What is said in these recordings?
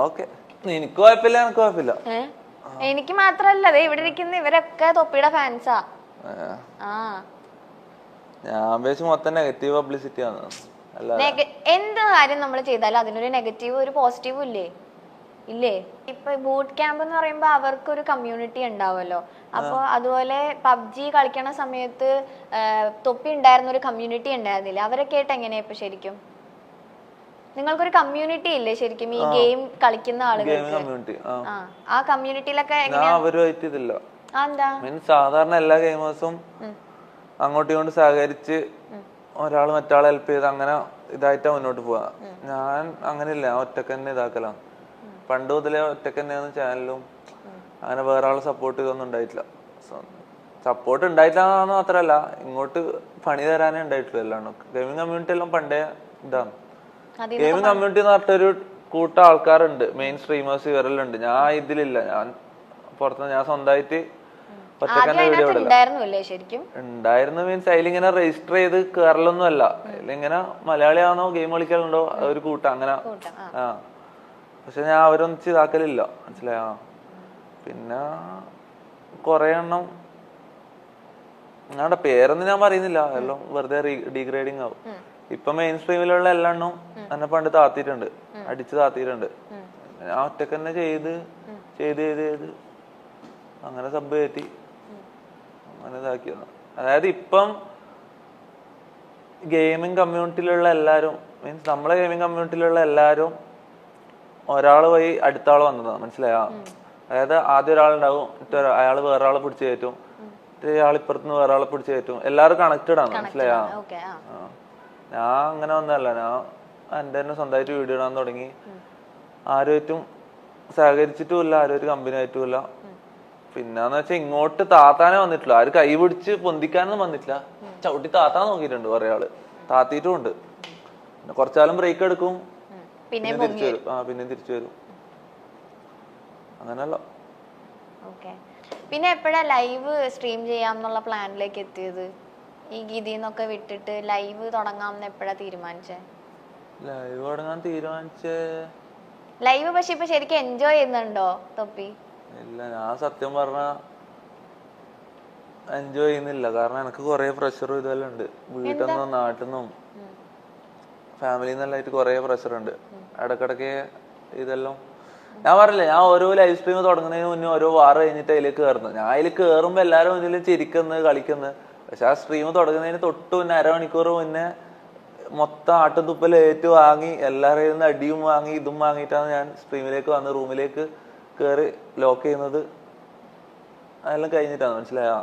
Okay, എനിക്ക് കുഴപ്പമില്ല, എനിക്ക് കുഴപ്പമില്ല. എനിക്ക് മാത്രല്ല, അതെ ഇവിടെ ഇരിക്കുന്ന ഇവരൊക്കെ തൊപ്പിയുടെ ഫാൻസാ. ഞാൻ വെച്ച് മൊത്തം നെഗറ്റീവ് പബ്ലിസിറ്റി ആണ്. എന്ത് കാര്യം നമ്മൾ ചെയ്താലും അതിനൊരു നെഗറ്റീവ് ഒരു പോസിറ്റീവും ഇല്ലേ? ഇല്ലേ? ഇപ്പൊ ബൂട്ട് ക്യാമ്പ് എന്ന് പറയുമ്പോ അവർക്കൊരു കമ്മ്യൂണിറ്റി ഉണ്ടാവുമല്ലോ. അപ്പൊ അതുപോലെ പബ്ജി കളിക്കണ സമയത്ത് തൊപ്പി ഉണ്ടായിരുന്ന ഒരു കമ്മ്യൂണിറ്റി ഉണ്ടായിരുന്നില്ല? അവരൊക്കെ ആയിട്ട് എങ്ങനെയാ ഇപ്പൊ ശരിക്കും? നിങ്ങൾക്കൊരു കമ്മ്യൂണിറ്റി ഇല്ലേ ശരിക്കും ഈ ഗെയിം കളിക്കുന്ന ആളുകൾക്ക്? ആ കമ്മ്യൂണിറ്റിയിലൊക്കെ സാധാരണ എല്ലാ ഗെയിമേഴ്സും അങ്ങോട്ടും ഇങ്ങോട്ടും സഹകരിച്ച് ഒരാൾ മറ്റാളെ ഹെൽപ്പ് ചെയ്ത് അങ്ങനെ ഇതായിട്ടാ മുന്നോട്ട് പോവാ. ഞാൻ അങ്ങനെയില്ല, ഞാൻ ഒറ്റക്ക് തന്നെ ഇതാക്കലാണ്. പണ്ട് മുതലേ ഒറ്റക്ക് തന്നെയാണ് ചാനലും. അങ്ങനെ വേറെ ആളെ സപ്പോർട്ട് ചെയ്തൊന്നും ഉണ്ടായിട്ടില്ല. സപ്പോർട്ട് ഉണ്ടായിട്ടില്ലാന്ന് മാത്രല്ല, ഇങ്ങോട്ട് പണി തരാനേ ഉണ്ടായിട്ടുള്ളൂ. അല്ലാണ്ട് ഗെയിമിംഗ് കമ്മ്യൂണിറ്റി എല്ലാം പണ്ടേ ഇതാണ്. ഗെയിമിംഗ് കമ്മ്യൂണിറ്റി എന്ന് പറഞ്ഞിട്ടൊരു കൂട്ടം ആൾക്കാരുണ്ട്, മെയിൻ സ്ട്രീമേഴ്സ് ഇവരെല്ലാം ഉണ്ട്. ഞാൻ ഇതിലില്ല, ഞാൻ പുറത്തുനിന്ന് ഞാൻ സ്വന്തമായിട്ട് ഉണ്ടായിരുന്നു. മീൻസ് അതിലിങ്ങനെ രജിസ്റ്റർ ചെയ്ത് കേറലൊന്നും അല്ല. അതിലിങ്ങനെ മലയാളിയാണോ ഗെയിം കളിക്കലുണ്ടോ ഒരു കൂട്ടം അങ്ങനെ. പക്ഷെ ഞാൻ അവരൊന്നിച്ച് ഇതാക്കലില്ല, മനസ്സിലായോ? പിന്നെ കൊറേ എണ്ണം ഞങ്ങളുടെ പേരൊന്നും ഞാൻ പറയുന്നില്ല, എല്ലാം വെറുതെ ഡീഗ്രേഡിങ് ആവും. ഇപ്പൊ മെയിൻ സ്ട്രീമിലുള്ള എല്ലാ എണ്ണവും എന്നെ പണ്ട് താത്തിയിട്ടുണ്ട്, അടിച്ച് താത്തിയിട്ടുണ്ട്. ഞാൻ ഒറ്റക്ക് തന്നെ ചെയ്ത് ചെയ്ത് ചെയ്ത് ചെയ്ത് അങ്ങനെ സബ് കയറ്റി അങ്ങനെ ഇതാക്കിയത്. അതായത് ഇപ്പം ഗെയിമിംഗ് കമ്മ്യൂണിറ്റിയിലുള്ള എല്ലാരും, മീൻസ് നമ്മളെ ഗെയിമിംഗ് കമ്മ്യൂണിറ്റിയിലുള്ള എല്ലാരും ഒരാള് വഴി അടുത്ത ആള് വന്നതാണ്, മനസ്സിലായോ? അതായത് ആദ്യം ഒരാളുണ്ടാവും, അയാള് വേറെ ആളെ പിടിച്ചു കയറ്റും, ഇയാൾ ഇപ്പുറത്തുനിന്ന് വേറെ ആളെ പിടിച്ചു കയറ്റും. എല്ലാവരും കണക്റ്റഡ് ആണ്, മനസ്സിലായോ? ഞാൻ അങ്ങനെ വന്നതല്ല. ഞാൻ എൻ്റെ തന്നെ സ്വന്തമായിട്ട് വീഡിയോ ഇടാൻ തുടങ്ങി. ആരുമായിട്ടും സഹകരിച്ചിട്ടുമില്ല, ആരും കമ്പനി ആയിട്ടുമില്ല. പിന്നെന്ന് വെച്ചാൽ ഇങ്ങോട്ട് താത്താനേ വന്നിട്ടില്ല, ആര് കൈ പിടിച്ച് പൊന്തിക്കാനൊന്നും വന്നിട്ടില്ല. ചവിട്ടി താത്താൻ നോക്കിയിട്ടുണ്ട് കുറെ ആള്, താത്തിയിട്ടും ഉണ്ട്. പിന്നെ കുറച്ചാലും ബ്രേക്ക് എടുക്കും, പിന്നെ തിരിച്ചു വരും. പിന്നെ തിരിച്ചു വരും, അങ്ങനല്ല. പിന്നെ എപ്പോഴാ ലൈവ് സ്ട്രീം ചെയ്യാന്നുള്ള പ്ലാനിലേക്ക് എത്തിയത്? ഈ ഗീതിന്നൊക്കെ വിട്ടിട്ട് ലൈവ് തുടങ്ങാമെന്ന് എപ്പോഴാ തീരുമാനിച്ചേ? ലൈവ് തുടങ്ങാൻ തീരുമാനിച്ചേ ലൈവ് പക്ഷെ ഇപ്പൊ ശരിക്കും എൻജോയ് ചെയ്യുന്നുണ്ടോ തൊപ്പി? ഇല്ല, ഞാൻ സത്യം പറഞ്ഞ എൻജോയ് ചെയ്യുന്നില്ല. കാരണം എനിക്ക് കുറെ പ്രഷറും ഇതെല്ലാം ഉണ്ട്. വീട്ടിൽ നിന്നും നാട്ടിൽ നിന്നും ഫാമിലിയിൽ നിന്നെല്ലായിട്ട് കുറെ പ്രഷർ ഉണ്ട്. ഇടക്കിടക്ക് ഇതെല്ലാം ഞാൻ പറഞ്ഞില്ലേ, ഞാൻ ഓരോ ലൈവ് സ്ട്രീം തുടങ്ങുന്നതിന് മുന്നേ ഓരോ വാർ കഴിഞ്ഞിട്ട് അതിലേക്ക് കയറുന്നത്. ഞാൻ അതിൽ കയറുമ്പോ എല്ലാവരും ഇതിൽ ചിരിക്കുന്നത് കളിക്കുന്നത്. പക്ഷെ ആ സ്ട്രീം തുടങ്ങുന്നതിന് തൊട്ട് മുന്നേ അരമണിക്കൂർ മുന്നേ മൊത്തം ആട്ടുതുപ്പൽ ഏറ്റു വാങ്ങി എല്ലാവരെയും നിന്ന് അടിയും വാങ്ങി ഇതും വാങ്ങിയിട്ടാണ് ഞാൻ സ്ട്രീമിലേക്ക് വന്ന് റൂമിലേക്ക് കയറി ലോക്ക് ചെയ്യുന്നത്. അതെല്ലാം കഴിഞ്ഞിട്ടാണ്, മനസ്സിലായോ?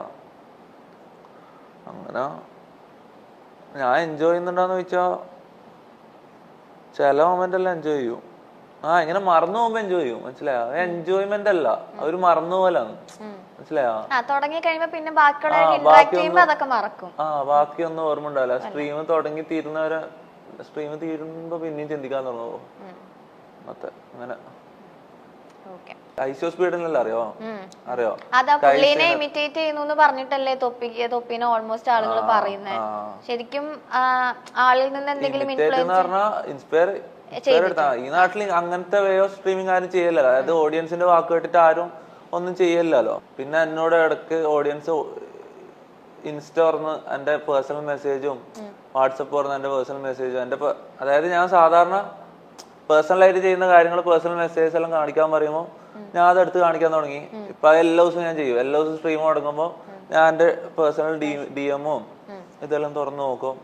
അങ്ങനെ ഞാൻ എൻജോയ് ചെയ്യുന്നുണ്ടോന്ന് ചോദിച്ചാ ചില മൊമെന്റ് എല്ലാം എൻജോയ് ചെയ്യും. ഇങ്ങനെ മറന്നു പോകുമ്പോ എൻജോയ് ചെയ്യും, മനസ്സിലായോ? എൻജോയ്മെന്റ് അല്ല, അവര് മറന്നു പോലാണ്, മനസ്സിലായോ? ബാക്കിയൊന്നും ഓർമ്മ ഉണ്ടാവില്ല. സ്ട്രീം തുടങ്ങി തീരുന്നവരെ സ്ട്രീം തീരുമ്പോ പിന്നെയും ചിന്തിക്കാൻ തുടങ്ങുമോ മൊത്തം അങ്ങനെ. ഐസോ സ്പീഡിനല്ല അറിയോ? അറിയോ? ഇമിറ്റേറ്റ് ചെയ്യുന്നു പറഞ്ഞിട്ടല്ലേ തൊപ്പിനെ ഓൾമോസ്റ്റ് ആളുകൾ പറയുന്നത്. ശരിക്കും ആളിൽ നിന്ന് എന്തെങ്കിലും ഇൻസ്പയർ ഈ നാട്ടിൽ അങ്ങനത്തെ വേ ഓഫ് സ്ട്രീമിംഗ് ആരും ചെയ്യല്ലോ. അതായത് ഓഡിയൻസിന്റെ വാക്ക് കേട്ടിട്ട് ആരും ഒന്നും ചെയ്യല്ലോ. പിന്നെ എന്നോട് ഇടക്ക് ഓഡിയൻസ് ഇൻസ്റ്റ തുറന്ന് എന്റെ പേഴ്സണൽ മെസ്സേജും വാട്സപ്പ് തുറന്ന് എന്റെ പേഴ്സണൽ മെസ്സേജും അതായത് ഞാൻ സാധാരണ പേഴ്സണലായിട്ട് ചെയ്യുന്ന കാര്യങ്ങൾ പേഴ്സണൽ മെസ്സേജസ് എല്ലാം കാണിക്കാൻ പറയുമ്പോൾ ഞാൻ അതെടുത്ത് കാണിക്കാൻ തുടങ്ങി. ഇപ്പൊ എല്ലാ ദിവസവും ഞാൻ ചെയ്യും. എല്ലാ ദിവസവും സ്ട്രീം തുടങ്ങുമ്പോൾ ഞാൻ എന്റെ പേഴ്സണൽ DM-ഉം ഇതെല്ലാം തുറന്നു നോക്കും.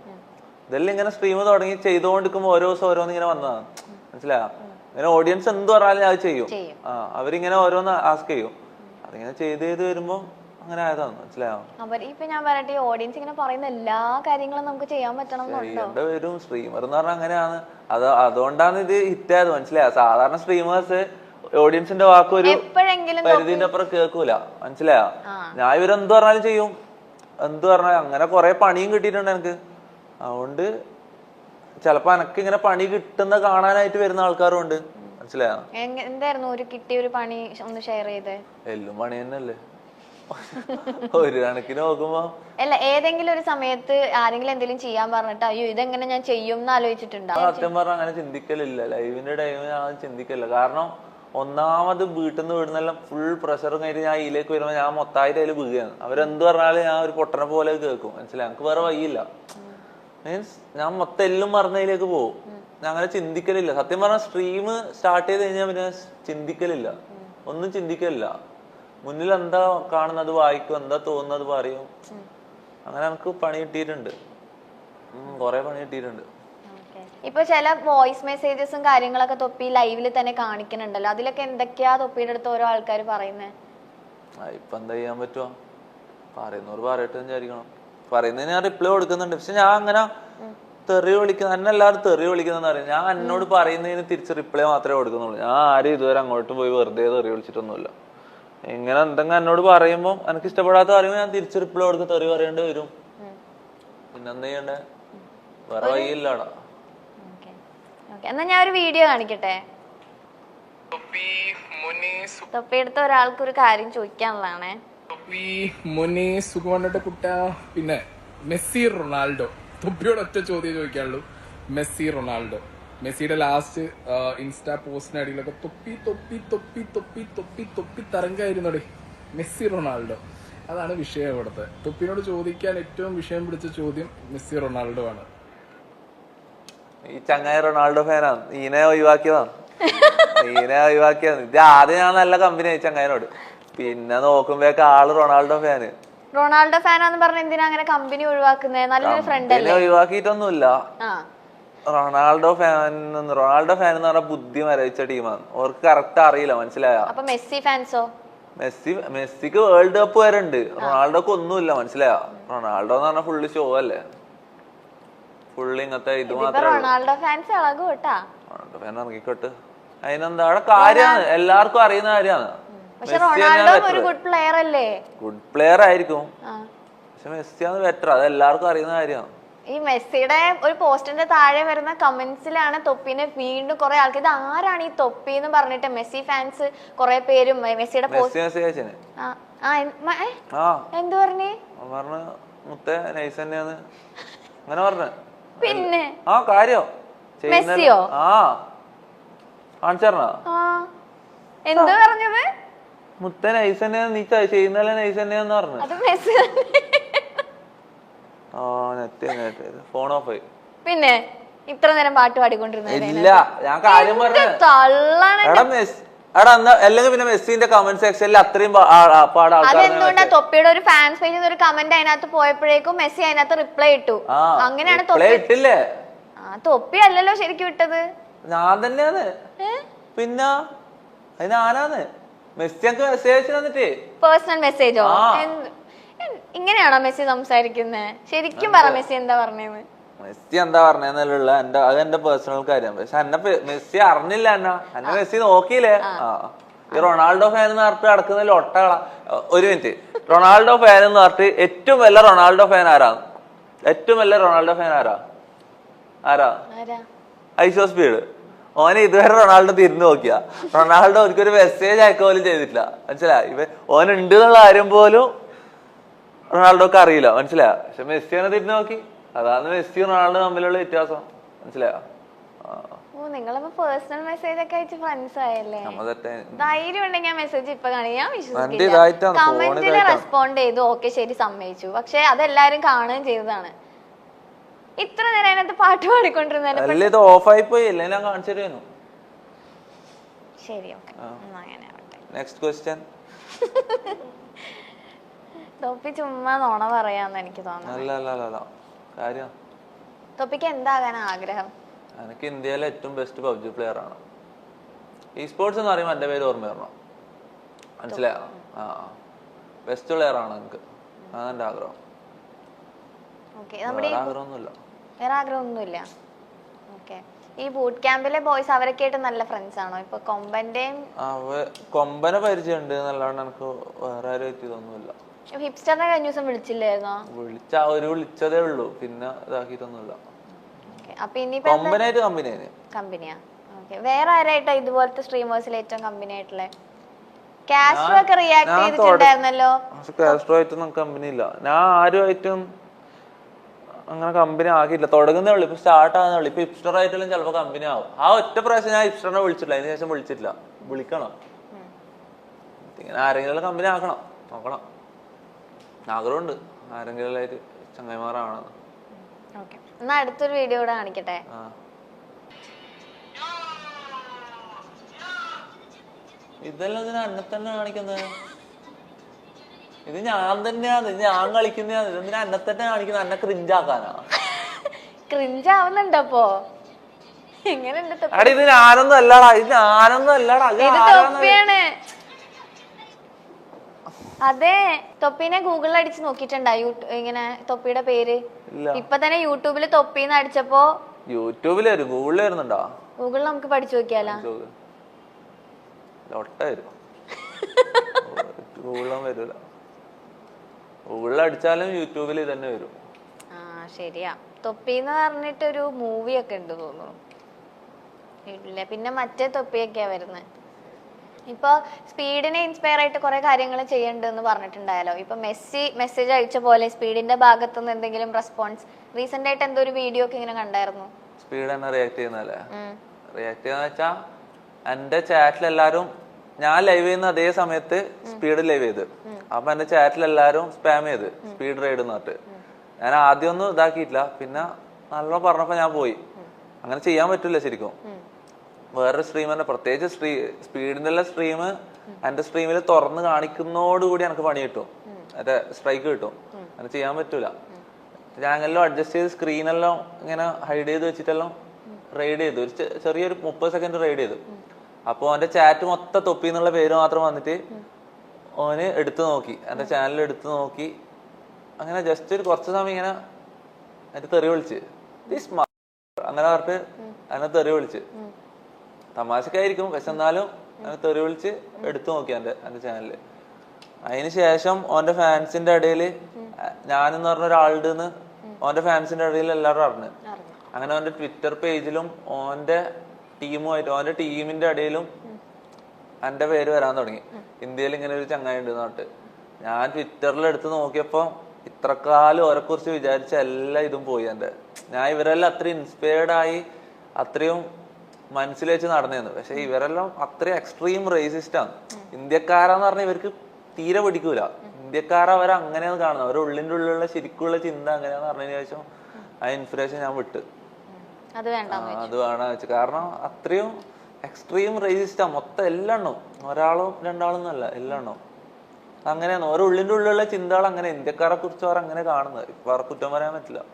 ഇതെല്ലാം ഇങ്ങനെ സ്ട്രീം തുടങ്ങി ചെയ്തുകൊണ്ടിരിക്കുമ്പോൾ ഓരോ ദിവസം ഓരോന്ന് ഇങ്ങനെ വന്നതാണ്, മനസ്സിലായോ? ഇങ്ങനെ ഓഡിയൻസ് എന്ത് പറഞ്ഞാലും ഞാൻ ചെയ്യും. അവരിങ്ങനെ ഓരോന്ന് ആസ്ക് ചെയ്യും. അതിങ്ങനെ ചെയ്ത് ചെയ്ത് വരുമ്പോ അങ്ങനെ ആയതാണ്, മനസ്സിലായോ? ഇപ്പൊ ഞാൻ പറയട്ടെ, ഓഡിയൻസ് ഇങ്ങനെ പറയുന്ന എല്ലാ കാര്യങ്ങളും നമുക്ക് ചെയ്യാൻ പറ്റണം വരും. സ്ട്രീമർ എന്ന് പറഞ്ഞാൽ അങ്ങനെയാണ്. അതുകൊണ്ടാണ് ഇത് ഹിറ്റായത്, മനസ്സിലായോ? സാധാരണ സ്ട്രീമേഴ്സ് ഓഡിയൻസിന്റെ വാക്ക് ഒരു പരിധിന്റെ അപ്പുറം കേൾക്കൂല, മനസ്സിലായോ? ഞാൻ ഇവരെന്ത് പറഞ്ഞാലും ചെയ്യും. എന്ത് പറഞ്ഞാൽ അങ്ങനെ കുറെ പണിയും കിട്ടിയിട്ടുണ്ട് എനിക്ക്. അതുകൊണ്ട് ചിലപ്പോ എനക്ക് ഇങ്ങനെ പണി കിട്ടുന്ന കാണാനായിട്ട് വരുന്ന ആൾക്കാരും ഉണ്ട്, മനസ്സിലായോ? എന്തായിരുന്നു ഒരു കിട്ടിയ ഒരു പണി ഒന്ന് ഷെയർ ചെയ്തേ? എല്ലാം പണി തന്നെയല്ലേ. ഒരു കണക്കിന് നോക്കുമ്പോ അല്ല ഏതെങ്കിലും ഒരു സമയത്ത് ആരെങ്കിലും എന്തെങ്കിലും ചെയ്യാൻ പറഞ്ഞിട്ട് അയ്യോ ഇതെങ്ങനെ ഞാൻ ചെയ്യും എന്ന് ആലോചിച്ചിട്ടുണ്ടോ? സത്യം പറഞ്ഞാൽ അങ്ങനെ ചിന്തിക്കലില്ല. ലൈവിന്റെ ടൈമിൽ ഞാൻ ചിന്തിക്കലില്ല. കാരണം ഒന്നാമത് വീട്ടിൽ നിന്ന് വീടുന്നെല്ലാം ഫുൾ പ്രഷറും കഴിഞ്ഞ് ഞാൻ ഇതിലേക്ക് വരുമ്പോൾ ഞാൻ മൊത്തമായിട്ട് അതിൽ വീഴുകയാണ്. അവരെന്ത് പറഞ്ഞാലും ഞാൻ ഒരു പൊട്ടനെ പോലെ കേൾക്കും. മനസ്സിലായി? എനിക്ക് വേറെ വഴിയില്ല. മീൻസ് ഞാൻ മൊത്തം എല്ലാം മറന്നതിലേക്ക് പോകും. ഞാൻ അങ്ങനെ ചിന്തിക്കലില്ല. സത്യം പറഞ്ഞാൽ സ്ട്രീം സ്റ്റാർട്ട് ചെയ്ത് കഴിഞ്ഞാൽ പിന്നെ ചിന്തിക്കലില്ല, ഒന്നും ചിന്തിക്കലില്ല. മുന്നിൽ എന്താ കാണുന്നത് വായിക്കും, എന്താ തോന്നുന്നത് പറയും. അങ്ങനെ നമുക്ക് പണി കിട്ടിയിട്ടുണ്ട്, കൊറേ പണി കിട്ടിയിട്ടുണ്ട്. ഇപ്പൊ ചില വോയിസ് മെസ്സേജസും കാര്യങ്ങളൊക്കെ തൊപ്പി ലൈവിൽ തന്നെ കാണിക്കുന്നുണ്ടല്ലോ, അതിലൊക്കെ എന്തൊക്കെയാ തൊപ്പിയുടെ അടുത്ത് ഓരോ ആൾക്കാർ പറയുന്നത്? ഇപ്പൊ എന്താ ചെയ്യാൻ പറ്റുമോ? പറയുന്നവർ പറയട്ടെ വിചാരിക്കണം. പറയുന്നതിന് ഞാൻ റിപ്ലൈ കൊടുക്കുന്നുണ്ട്. പക്ഷെ ഞാൻ അങ്ങനെ തെറി വിളിക്കുന്ന എന്നെ എല്ലാവരും തെറി വിളിക്കുന്നതെന്ന് പറയും. ഞാൻ എന്നോട് പറയുന്നതിന് തിരിച്ച് റിപ്ലൈ മാത്രമേ കൊടുക്കുന്നുള്ളൂ. ഞാൻ ആരും ഇതുവരെ അങ്ങോട്ട് പോയി വെറുതെ തെറി വിളിച്ചിട്ടൊന്നുമില്ല. ഇങ്ങനെ എന്തെങ്കിലും എന്നോട് പറയുമ്പോ എനിക്ക് ഇഷ്ടപ്പെടാത്ത പറയുമ്പോ ഞാൻ തിരിച്ച് റിപ്ലൈ കൊടുക്കും. തെറി പറയേണ്ടി വരും. പിന്നെന്താ ചെയ്യണ്ടേ? വേറെ വഴിയില്ലാടാ. എന്നാ ഞാൻ ഒരു വീഡിയോ കാണിക്കട്ടെ. തൊപ്പിയെടുത്ത ഒരാൾക്ക് ഒരു കാര്യം ചോദിക്കാനുള്ളതാണേ. പിന്നെ മെസ്സി റൊണാൾഡോ, തൊപ്പിയോട് ഒറ്റ ചോദ്യം ചോദിക്കാനുള്ളൂ. മെസ്സി റൊണാൾഡോ, മെസ്സിയുടെ ലാസ്റ്റ് ഇൻസ്റ്റാ പോസ്റ്റിന് അടിയിലൊക്കെ തൊപ്പി തൊപ്പി തൊപ്പി തൊപ്പി തൊപ്പി തൊപ്പി തരംഗായിരുന്നോടെ. മെസ്സി റൊണാൾഡോ, അതാണ് വിഷയം ഇവിടുത്തെ. തൊപ്പിനോട് ചോദിക്കാൻ ഏറ്റവും വിഷയം പിടിച്ച ചോദ്യം മെസ്സി റൊണാൾഡോ ആണ്. ഈ ചങ്ങായി റൊണാൾഡോ ഫാനാണ്. ഈനെ ഒഴിവാക്കിയതാണ്. ഇത് ആദ്യം ഞാൻ നല്ല കമ്പനി ആയി ചങ്ങായിനോട്. പിന്നെ നോക്കുമ്പോഴേക്ക് ആള് റൊണാൾഡോ ഫാന്. റൊണാൾഡോ ഫാനാന്ന് പറഞ്ഞ എന്തിനാ അങ്ങനെ കമ്പനി ഒഴിവാക്കുന്നത്? നല്ലൊരു ഫ്രണ്ട് അല്ലേ? ഒഴിവാക്കിയിട്ടൊന്നുമില്ല. റൊണാൾഡോ ഫാൻ എന്ന് പറഞ്ഞ ബുദ്ധി മരവിച്ച ടീമാണ്. അവർക്ക് കറക്റ്റ് അറിയില്ല. മനസ്സിലായോ? അപ്പൊ മെസ്സി ഫാൻസോ? മെസ്സിക്ക് വേൾഡ് കപ്പ് വരെ ഉണ്ട്. റൊണാൾഡോക്ക് ഒന്നുമില്ല. മനസ്സിലായോ? റൊണാൾഡോ എന്ന് പറഞ്ഞാൽ ഫുള്ള് ഷോ അല്ലേ, ഫുള്ള് ഇങ്ങനത്തെ ഇത് മാത്രമേ. റൊണാൾഡോ ഫാൻസ് ഇളകും കേട്ടാ. റൊണാൾഡോ ഫാൻ ഇറങ്ങിക്കോട്ട്. അതിനെന്താ? അവിടെ കാര്യമാണ്, എല്ലാവർക്കും അറിയുന്ന കാര്യമാണ്. ഗുഡ് പ്ലെയർ അല്ലേ? ഗുഡ് പ്ലെയർ ആയിരിക്കും, പക്ഷെ മെസ്സിയാണ് ബെറ്റർ. അത് എല്ലാവർക്കും അറിയുന്ന കാര്യമാണ്. ഈ മെസ്സിയുടെ ഒരു പോസ്റ്റിന്റെ താഴെ വരുന്ന കമന്റ്സിലാണ് തൊപ്പിനെ വീണ്ടും കുറെ ആൾക്കാർ ഇത് ആരാണ് ഈ തൊപ്പി എന്ന് പറഞ്ഞിട്ട് മെസ്സി ഫാൻസ് കുറെ പേരും മെസ്സിയുടെ എന്ത് പറഞ്ഞു മുത്തേ നൈസ് തന്നെയാന്ന് അങ്ങനെ പറഞ്ഞു. പിന്നെ കാര്യം മെസ്സിയോ കാണിച്ചറിഞ്ഞ എന്ത് പറഞ്ഞത്? മുത്ത നൈസ് തന്നെയാന്ന്, നീ ചെയ്യുന്നല്ലേ നൈസ് തന്നെയാന്ന് പറഞ്ഞു. ഫോൺ ഓഫ് ആയി. പിന്നെ ഇത്ര നേരം പാട്ട് പാടിക്കൊണ്ടിരുന്നില്ല. ഞാൻ കാര്യം പറഞ്ഞു. അല്ലെങ്കിൽ പിന്നെ മെസ്സിന്റെ കമന്റ് സെക്ഷനിൽ അത്രയും അതെന്തുകൊണ്ടാ? തൊപ്പിയുടെ ഒരു ഫാൻസ് പേജിൽ ഒരു കമന്റ് അതിനകത്ത് പോയപ്പോഴേക്കും മെസ്സി അതിനകത്ത് റിപ്ലൈ ഇട്ടു. അങ്ങനെയാണ് ഇട്ടില്ലേ? തൊപ്പി അല്ലല്ലോ ശരിക്കും ഇട്ടത്, ഞാൻ തന്നെയാണ്. പിന്നെ അത് ഞാനാണ്. മെസ്സി എനിക്ക് മെസ്സേജ് തന്നിട്ടേ. പേഴ്സണൽ മെസ്സേജോ? ഇങ്ങനെയാണോ മെസ്സി സംസാരിക്കുന്നത്? ശരിക്കും പറ, മെസ്സി എന്താ പറഞ്ഞത്? മെസ്സി എന്താ പറഞ്ഞെന്നുള്ള അത് എന്റെ പേഴ്സണൽ കാര്യം. പക്ഷെ എന്നെ മെസ്സി അറിഞ്ഞില്ല. എന്നെ മെസ്സി നോക്കിയില്ലേ? ഈ റൊണാൾഡോ ഫാൻ എന്ന് പറഞ്ഞിട്ട് നടക്കുന്നതിൽ ഒട്ടകള. ഒരു മിനിറ്റ്. റൊണാൾഡോ ഫാൻ എന്ന് പറഞ്ഞിട്ട് ഏറ്റവും വലിയ റൊണാൾഡോ ഫാൻ ആരാ? ഏറ്റവും വലിയ റൊണാൾഡോ ഫാൻ ആരാ? ഐസോ സ്പീഡ്. ഓനെ ഇതുവരെ റൊണാൾഡോ തിരിഞ്ഞു നോക്കിയാ. റൊണാൾഡോ ഒരിക്കൊരു മെസ്സേജ് അയക്കുക പോലും ചെയ്തിട്ടില്ല. മനസ്സിലായി? ഓൻ ഉണ്ട് എന്നുള്ള കാര്യം പോലും റൊണാൾഡോക്ക് അറിയില്ല. മനസ്സിലായോ? പക്ഷെ മെസ്സിനെ തിരിഞ്ഞു നോക്കി. അതാണ് മെസ്സി റൊണാൾഡോ തമ്മിലുള്ള വ്യത്യാസം. മനസ്സിലായോ? നിങ്ങളിപ്പോ പേഴ്സണൽ മെസ്സേജ് ഒക്കെ അയച്ച് ഫ്രണ്ട്സ് ആയല്ലേ? ധൈര്യം ഉണ്ടെങ്കിൽ ഞാൻ മെസ്സേജ് ഇപ്പൊ കാണില്ല. ഞാൻ വിശ്വസിക്കില്ല. കമന്റില് റെസ്പോണ്ട് ചെയ്തു, ഓക്കെ ശരി സമ്മതിച്ചു. പക്ഷെ അതെല്ലാരും കാണുകയും ചെയ്തതാണ്. ഇത്ര നേരം അതിനകത്ത് പാട്ട് പാടിക്കൊണ്ടിരുന്നത് ഓഫായി പോയി. അല്ലേ ഞാൻ കാണിച്ചു തരുന്നു. ശരി, ഓക്കെ, അങ്ങനെ നെക്സ്റ്റ് ക്വസ്റ്റ്യൻ. തൊപ്പി ചുമ്മാ നോണ പറയാന്ന് എനിക്ക് തോന്നുന്നു. തൊപ്പിക്ക് എന്താകാൻ ആഗ്രഹം? എനിക്ക് ഇന്ത്യയിലെ ഏറ്റവും ബെസ്റ്റ് പബ്ജി പ്ലെയർ ആണ്. ഈ സ്പോർട്സ് എന്ന് പറയുമ്പോൾ എന്റെ പേര് ഓർമ്മ വരണം. മനസ്സിലായോ? ബെസ്റ്റ് പ്ലെയർ ആണ് എനിക്ക്. അതാണ് എന്റെ ആഗ്രഹം. ആഗ്രഹമൊന്നുമില്ല. വേറെ ആഗ്രഹമൊന്നുമില്ല. ഓക്കെ. ഈ ബൂട്ട് ക്യാമ്പിലെ ബോയ്സ് അവരൊക്കെ ആയിട്ട് നല്ല ഫ്രണ്ട്സ് ആണോ? ഇപ്പൊ കൊമ്പനെ പരിചയമുണ്ട് എന്നല്ലാണ്ട് എനിക്ക് വേറെ ആരും ഇതൊന്നുമില്ല. ഹിപ്സ്റ്ററിനെ കഴിഞ്ഞ ദിവസം വിളിച്ചില്ലായിരുന്നോ? വിളിച്ചതേ ഉള്ളൂ, പിന്നെ ഇതാക്കിയിട്ടൊന്നുമില്ല. കമ്പനിയാ? വേറെ ആരായിട്ടാ ഇതുപോലത്തെ സ്ട്രീമേഴ്സിൽ ഏറ്റവും കമ്പനി ആയിട്ടുള്ള? കാസ്ട്രോ ഒക്കെ റിയാക്ട് ചെയ്തിട്ടുണ്ടായിരുന്നല്ലോ. കാസ്ട്രോ ആയിട്ടൊന്നും കമ്പനി ഇല്ല. ഞാൻ ആരുമായിട്ടും അങ്ങനെ കമ്പനി ആക്കിയില്ല. തുടങ്ങുന്നേ ഉള്ളു, ഇപ്പൊ സ്റ്റാർട്ട് ആകുന്നേ ഉള്ളു. ഇപ്പൊ ഹിപ്സ്റ്റർ ആയിട്ടെല്ലാം ചിലപ്പോൾ കമ്പനി ആവും. ആ ഒറ്റ പ്രാവശ്യം ഞാൻ ഹിപ്സ്റ്ററിനെ വിളിച്ചിട്ടില്ല, അതിന് ശേഷം വിളിച്ചിട്ടില്ല. വിളിക്കണം, ഇങ്ങനെ ആരെങ്കിലും കമ്പനി ആക്കണം, നോക്കണം. ആഗ്രഹമുണ്ട് ആരെങ്കിലും ആയിട്ട് ചങ്ങായിമാറാവണം. എന്നാ അടുത്തൊരു വീഡിയോ കൂടെ കാണിക്കട്ടെ. ഇതെല്ലാം ഇതിന് എന്നെ തന്നെ കാണിക്കുന്നത്. ഇത് ഞാൻ തന്നെയാണ്, ഇത് ഞാൻ കളിക്കുന്നതാണ്. ഇതെന്തിനാ എന്നെ തന്നെ കാണിക്കുന്നത്? എന്നെ ക്രിഞ്ചാക്കാനാ? ക്രിഞ്ച് ആവുന്നുണ്ടപ്പോ? എങ്ങനെയുണ്ട്? അടി ഇത് ഞാനൊന്നും അല്ലാടാ, ഇത് ഞാനൊന്നും അല്ലാടാ, ഇത് തൊപ്പിയാണ്. അതെ, തൊപ്പിനെ ഗൂഗിളിൽ അടിച്ച് നോക്കിട്ടുണ്ടാ ഇങ്ങനെ തൊപ്പിയുടെ പേര്? ഇപ്പൊ തന്നെ യൂട്യൂബിൽ തൊപ്പിന്ന് അടിച്ചപ്പോ യൂട്യൂബിൽ വരും, ഗൂഗിളിൽ വരുന്നുണ്ടോ? ഗൂഗിളിൽ നമുക്ക് പഠിച്ചു നോക്കിയാലോ? ഗൂഗിളും വരൂല. ഗൂഗിളിൽ അടിച്ചാലും യൂട്യൂബിൽ തന്നെ വരും. ആ ശരിയാ. തൊപ്പിന്ന് പറഞ്ഞിട്ടൊരു മൂവി ഒക്കെ ഉണ്ട് തോന്നുന്നു. ഇല്ല, പിന്നെ മറ്റേ തൊപ്പിയൊക്കെയാ വരുന്നത്. ഇപ്പൊ സ്പീഡിനെ ഇൻസ്പയർ ആയിട്ട് കുറെ കാര്യങ്ങൾ ചെയ്യണ്ടെന്ന് പറഞ്ഞിട്ടുണ്ടായാലോ. ഇപ്പൊ മെസ്സി മെസ്സേജ് അയച്ച പോലെ സ്പീഡിന്റെ ഭാഗത്തു നിന്ന് എന്തെങ്കിലും റെസ്പോൺസ് റീസെന്റ് ആയിട്ട് എന്തോ ഒരു വീഡിയോ ഒക്കെ ഇങ്ങനെ കണ്ടായിരുന്നു. സ്പീഡ് തന്നെ റിയാക്ട് ചെയ്യുന്നല്ലേ? റിയാക്ട് ചെയ്യുന്ന വെച്ചാ എന്റെ ചാറ്റിൽ എല്ലാരും, ഞാൻ ലൈവ് ചെയ്യുന്ന അതേ സമയത്ത് സ്പീഡ് ലൈവ് ചെയ്ത്, അപ്പൊ എന്റെ ചാറ്റിൽ എല്ലാരും സ്പാം ചെയ്ത് സ്പീഡ് റൈഡ് എന്നിട്ട്. ഞാൻ ആദ്യം ഒന്നും ഇതാക്കിയിട്ടില്ല, പിന്നെ നല്ലോണം പറഞ്ഞപ്പോ ഞാൻ പോയി. അങ്ങനെ ചെയ്യാൻ പറ്റില്ല ശരിക്കും. വേറൊരു സ്ട്രീമറിന്റെ, പ്രത്യേകിച്ച് സ്പീഡിന്റെ എല്ലാം സ്ട്രീം എന്റെ സ്ട്രീമിൽ തുറന്ന് കാണിക്കുന്നോടുകൂടി എനിക്ക് പണി കിട്ടും, മറ്റേ സ്ട്രൈക്ക് കിട്ടും. അങ്ങനെ ചെയ്യാൻ പറ്റൂല. ഞാനെല്ലാം അഡ്ജസ്റ്റ് ചെയ്ത് സ്ക്രീനെല്ലാം ഇങ്ങനെ ഹൈഡ് ചെയ്ത് വെച്ചിട്ടെല്ലാം റൈഡ് ചെയ്തു. ഒരു ചെറിയൊരു 30 സെക്കൻഡ് റൈഡ് ചെയ്തു. അപ്പൊ അവന്റെ ചാറ്റ് മൊത്തം തൊപ്പി എന്നുള്ള പേര് മാത്രം വന്നിട്ട് ഓന് എടുത്തു നോക്കി, എന്റെ ചാനൽ എടുത്തു നോക്കി. അങ്ങനെ ജസ്റ്റ് ഒരു കുറച്ച് സമയം ഇങ്ങനെ അതിന്റെ തെറി വിളിച്ച് അങ്ങനെ പറഞ്ഞിട്ട് അതിനെ തെറി വിളിച്ച്, തമാശക്കായിരിക്കും പക്ഷെ എന്നാലും അങ്ങനെ തെറി വിളിച്ച് എടുത്തു നോക്കി എന്റെ ചാനലില്. അതിന് ശേഷം ഓന്റെ ഫാൻസിന്റെ ഇടയില് ഞാനെന്ന് പറഞ്ഞ ഒരാളുടെ ഓന്റെ ഫാൻസിന്റെ ഇടയിൽ എല്ലാവരും അറിഞ്ഞു. അങ്ങനെ ഓന്റെ ട്വിറ്റർ പേജിലും ഓന്റെ ടീമുമായിട്ട് ഓന്റെ ടീമിന്റെ ഇടയിലും എന്റെ പേര് വരാൻ തുടങ്ങി. ഇന്ത്യയിൽ ഇങ്ങനെ ഒരു ചങ്ങായി ഉണ്ട് എന്നിട്ട് ഞാൻ ട്വിറ്ററിൽ എടുത്ത് നോക്കിയപ്പോ ഇത്രക്കാലം ഓരെ കുറിച്ച് വിചാരിച്ച എല്ലാ ഇതും പോയി എന്റെ. ഞാൻ ഇവരെല്ലാം അത്രയും ഇൻസ്പയർഡ് ആയി അത്രയും മനസ്സിൽ വെച്ച് നടന്നിരുന്നു. പക്ഷെ ഇവരെല്ലാം അത്രയും എക്സ്ട്രീം റേസിസ്റ്റ് ആണ്. ഇന്ത്യക്കാരാന്ന് പറഞ്ഞാൽ ഇവർക്ക് തീരെ പിടിക്കൂല. ഇന്ത്യക്കാരെ അവരങ്ങനെയാണ് കാണുന്നത്, അവരുടെ ഉള്ളിന്റെ ഉള്ളിലുള്ള ശരിക്കുള്ള ചിന്ത അങ്ങനെയാന്ന് പറഞ്ഞതിന് ശേഷം ആ ഇൻസ്പിറേഷൻ ഞാൻ വിട്ട് അത് വേണം വെച്ചു. കാരണം അത്രയും എക്സ്ട്രീം റേസിസ്റ്റാ മൊത്തം എല്ലെണ്ണവും, ഒരാളും രണ്ടാളൊന്നും അല്ല, എല്ലെണ്ണവും അങ്ങനെയാണ്. ഓരോ ഉള്ളിന്റെ ഉള്ളിലുള്ള ചിന്തകൾ അങ്ങനെ ഇന്ത്യക്കാരെ കുറിച്ച് അവർ അങ്ങനെ കാണുന്നത്. ഇപ്പൊ അവർക്ക് കുറ്റം പറയാൻ പറ്റില്ല.